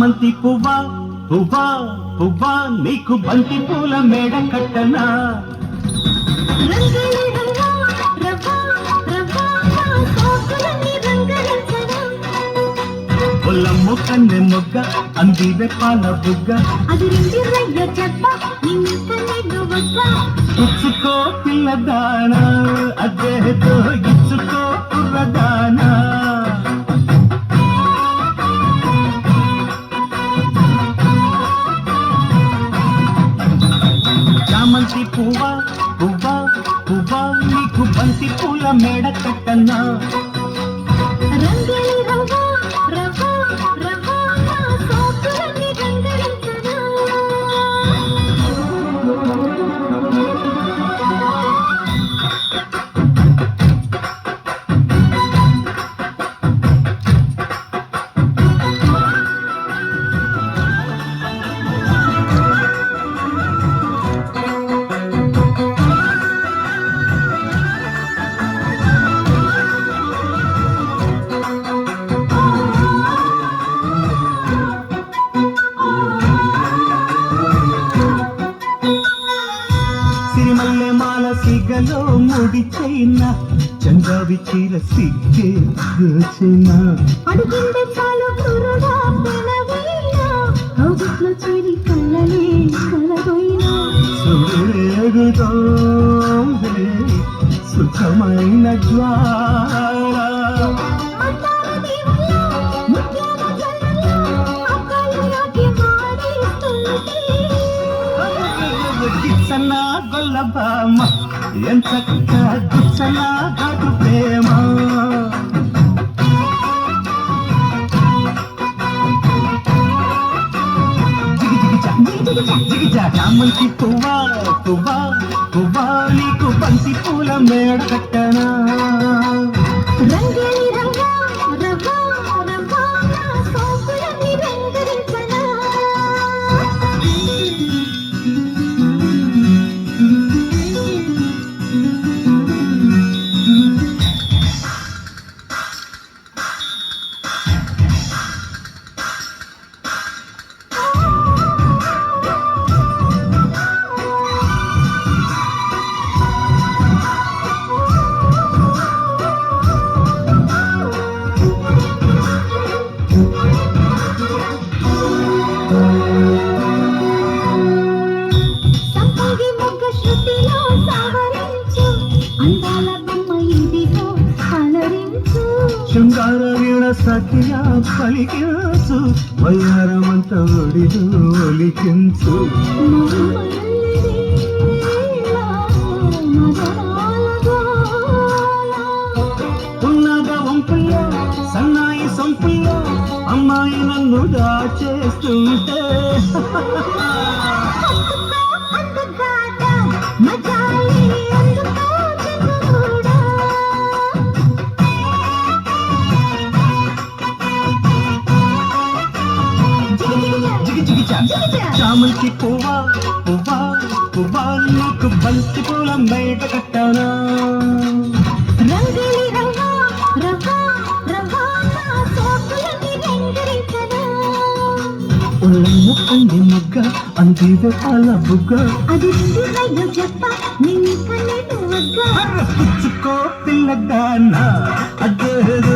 చామంతి పువ్వా పువ్వా పువ్వా నీకు బంతి పూల మేడ కట్టనా పొల్లమ్ము కన్నె మొగ్గ అందివే పాల బుగ్గ ఇచ్చుకో పిల్లదానా అదేదో ఇచ్చుకో కుర్రదానా చామంతి పువ్వా పువ్వా పువ్వా నీకు బంతి పూల మేడ కట్టనా సిరిమల్లె మాల సిగలో ముడి చైనా చందావి చీర సిగ్గే గోచైనా అడిగిందే చాలు పురుడా పెనవైనా రోజుట్లో చేరి కళ్ళలే కలగైనా సురేగుతోంది సుఖమైన జ్వాల గిచ్చనా గొల్లబామ ఎంత గుచ్చనా ఘాటు ప్రేమ చామంతి పువ్వా పువ్వా పువ్వా నీకు బంతి పూల మేడ కట్టనా శృంగార వీణ సఖియా పలికించు వయ్యారమంత ఒడిలో ఒలికించు ఉన్నగా వంపుల్లో సన్నాయి సొంపుల్లో అమ్మాయి నన్ను దాచేస్తుంటే చామంతి పువ్వా పువ్వా పువ్వా నీకు బంతి పూల మేడ కట్టనా ఒళ్ళమ్ము కంది మొగ్గ అందివే పాల బుగ్గ పుచ్చుకో పిల్లదానా అదేదో